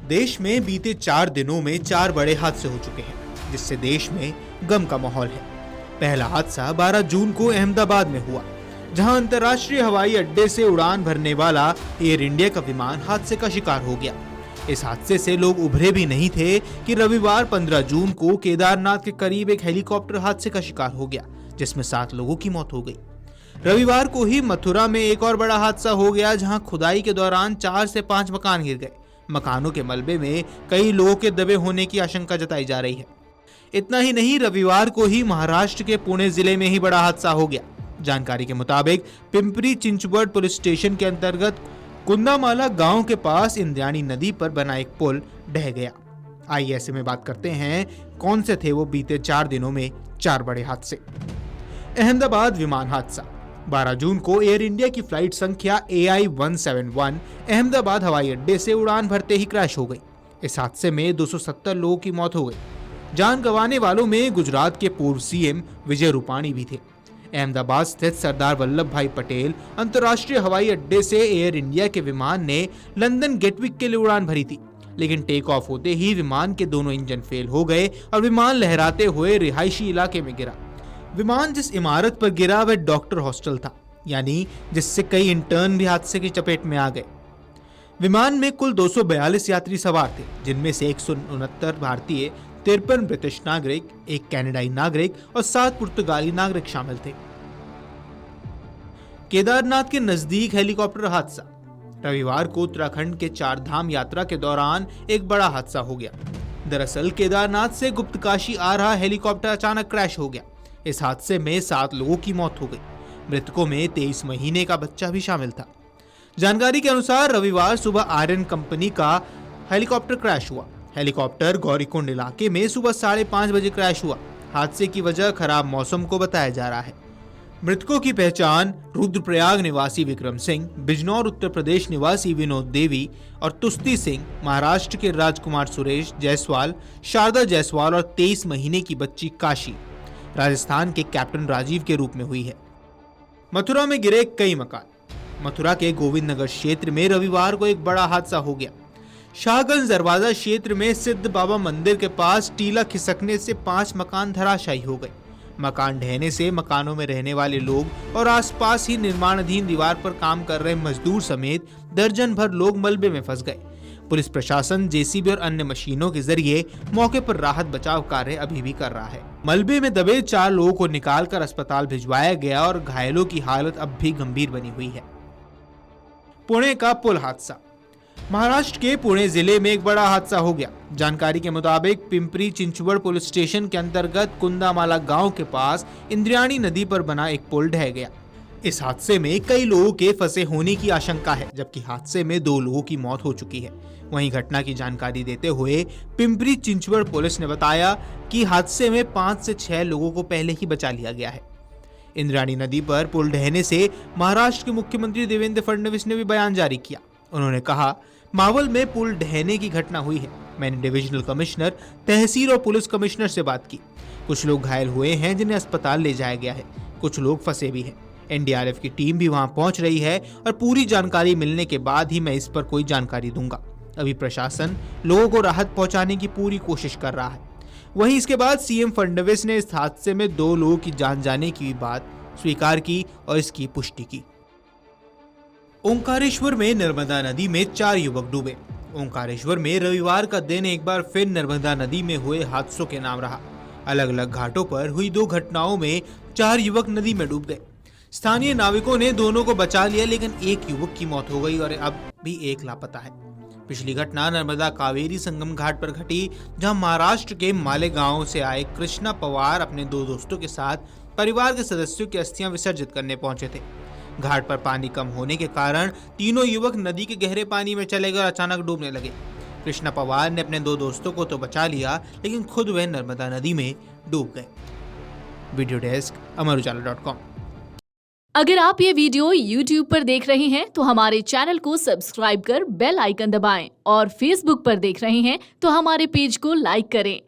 देश में बीते 4 दिनों में 4 बड़े हादसे हो चुके हैं, जिससे देश में गम का माहौल है। पहला हादसा 12 जून को अहमदाबाद में हुआ, जहां अंतर्राष्ट्रीय हवाई अड्डे से उड़ान भरने वाला एयर इंडिया का विमान हादसे का शिकार हो गया। इस हादसे से लोग उभरे भी नहीं थे कि रविवार 15 जून को केदारनाथ के करीब एक हेलीकॉप्टर हादसे का शिकार हो गया, जिसमें 7 लोगों की मौत हो गई। रविवार को ही मथुरा में एक और बड़ा हादसा हो गया, जहां खुदाई के दौरान 4 से 5 मकान गिर गए। मकानों के मलबे में कई लोगों के दबे होने की आशंका जताई जा रही है। इतना ही नहीं, रविवार को ही महाराष्ट्र के पुणे जिले में ही बड़ा हादसा हो गया। जानकारी के मुताबिक पिंपरी चिंचवड पुलिस स्टेशन के अंतर्गत कुंदामाला गांव के पास इंद्रायणी नदी पर बना एक पुल ढह गया। आइए ऐसे में बात करते हैं कौन से थे वो बीते 4 दिनों में 4 बड़े हादसे। अहमदाबाद विमान हादसा 12 जून को एयर इंडिया की फ्लाइट संख्या AI-171 अहमदाबाद हवाई अड्डे से उड़ान भरते ही क्रैश हो गई। इस हादसे में 270 लोगों की मौत हो गई। जान गंवाने वालों में गुजरात के पूर्व CM विजय रूपाणी भी थे। अहमदाबाद स्थित सरदार वल्लभ भाई पटेल अंतर्राष्ट्रीय हवाई अड्डे से एयर इंडिया के विमान ने लंदन गेटविक के लिए उड़ान भरी थी, लेकिन टेक ऑफ होते ही विमान के दोनों इंजन फेल हो गए और विमान लहराते हुए रिहायशी इलाके में गिरा। विमान जिस इमारत पर गिरा वह डॉक्टर हॉस्टल था, यानी जिससे कई इंटर्न भी हादसे की चपेट में आ गए। विमान में कुल 242 यात्री सवार थे, जिनमें से 169 भारतीय, 53 ब्रिटिश नागरिक, 1 कनाडाई नागरिक और 7 पुर्तगाली नागरिक शामिल थे। केदारनाथ के नजदीक हेलीकॉप्टर हादसा रविवार को उत्तराखंड के 4 धाम यात्रा के दौरान एक बड़ा हादसा हो गया। दरअसल केदारनाथ से गुप्तकाशी आ रहा हेलीकॉप्टर अचानक क्रैश हो गया। इस हादसे में 7 लोगों की मौत हो गई। मृतकों में 23 महीने का बच्चा भी शामिल था। जानकारी के अनुसार रविवार सुबह आर्यन कंपनी का हेलीकॉप्टर क्रैश हुआ। हेलीकॉप्टर गौरीकुंड इलाके में सुबह 5:30 बजे क्रैश हुआ। हादसे की वजह खराब मौसम को बताया जा रहा है। मृतकों की पहचान रुद्रप्रयाग निवासी विक्रम सिंह, बिजनौर उत्तर प्रदेश निवासी विनोद देवी और तुस्ती सिंह, महाराष्ट्र के राजकुमार सुरेश जायसवाल, शारदा जायसवाल और 23 महीने की बच्ची काशी, राजस्थान के कैप्टन राजीव के रूप में हुई है। मथुरा में गिरे कई मकान। मथुरा के गोविंद नगर क्षेत्र में रविवार को एक बड़ा हादसा हो गया। शाहगंज दरवाजा क्षेत्र में सिद्ध बाबा मंदिर के पास टीला खिसकने से 5 मकान धराशायी हो गए। मकान ढहने से मकानों में रहने वाले लोग और आसपास ही निर्माणाधीन दीवार पर काम कर रहे मजदूर समेत दर्जन भर लोग मलबे में फंस गए। पुलिस प्रशासन JCB और अन्य मशीनों के जरिए मौके पर राहत बचाव कार्य अभी भी कर रहा है। मलबे में दबे 4 लोगों को निकालकर अस्पताल भिजवाया गया और घायलों की हालत अब भी गंभीर बनी हुई है। पुणे का पुल हादसा महाराष्ट्र के पुणे जिले में एक बड़ा हादसा हो गया। जानकारी के मुताबिक पिंपरी चिंचवड पुलिस स्टेशन के अंतर्गत कुंदामाला गांव के पास इंद्रायणी नदी पर बना एक पुल ढह गया। इस हादसे में कई लोगों के फंसे होने की आशंका है, जबकि हादसे में 2 लोगों की मौत हो चुकी है। वहीं घटना की जानकारी देते हुए पिंपरी चिंचवड पुलिस ने बताया कि हादसे में 5 से 6 लोगों को पहले ही बचा लिया गया है। इंद्रायणी नदी पर पुल ढहने से महाराष्ट्र के मुख्यमंत्री देवेंद्र फडणवीस ने भी बयान जारी किया। उन्होंने कहा, मावल में पुल ढहने की घटना हुई है। मैंने डिविजनल कमिश्नर, तहसील और पुलिस कमिश्नर से बात की। कुछ लोग घायल हुए हैं, जिन्हें अस्पताल ले जाया गया है। कुछ लोग फंसे भी हैं। NDRF की टीम भी वहां पहुंच रही है और पूरी जानकारी मिलने के बाद ही मैं इस पर कोई जानकारी दूंगा। अभी प्रशासन लोगों को राहत पहुंचाने की पूरी कोशिश कर रहा है। वहीं इसके बाद CM फडणवीस ने इस हादसे में 2 लोगों की जान जाने की बात स्वीकार की और इसकी पुष्टि की। ओंकारेश्वर में नर्मदा नदी में 4 युवक डूबे। ओंकारेश्वर में रविवार का दिन एक बार फिर नर्मदा नदी में हुए हादसों के नाम रहा। अलग अलग घाटों पर हुई 2 घटनाओं में 4 युवक नदी में डूब गए। स्थानीय नाविकों ने दोनों को बचा लिया, लेकिन एक युवक की मौत हो गई और अब भी एक लापता है। पिछली घटना नर्मदा कावेरी संगम घाट पर घटी, जहां महाराष्ट्र के मालेगांव से आए कृष्णा पवार अपने 2 दोस्तों के साथ परिवार के सदस्यों की अस्थियां विसर्जित करने पहुंचे थे। घाट पर पानी कम होने के कारण तीनों युवक नदी के गहरे पानी में चले गए और अचानक डूबने लगे। कृष्णा पवार ने अपने 2 दोस्तों को तो बचा लिया, लेकिन खुद वह नर्मदा नदी में डूब गए। Video desk amarujala.com। अगर आप ये वीडियो YouTube पर देख रहे हैं तो हमारे चैनल को सब्सक्राइब कर बेल आइकन दबाएं और Facebook पर देख रहे हैं तो हमारे पेज को लाइक करें।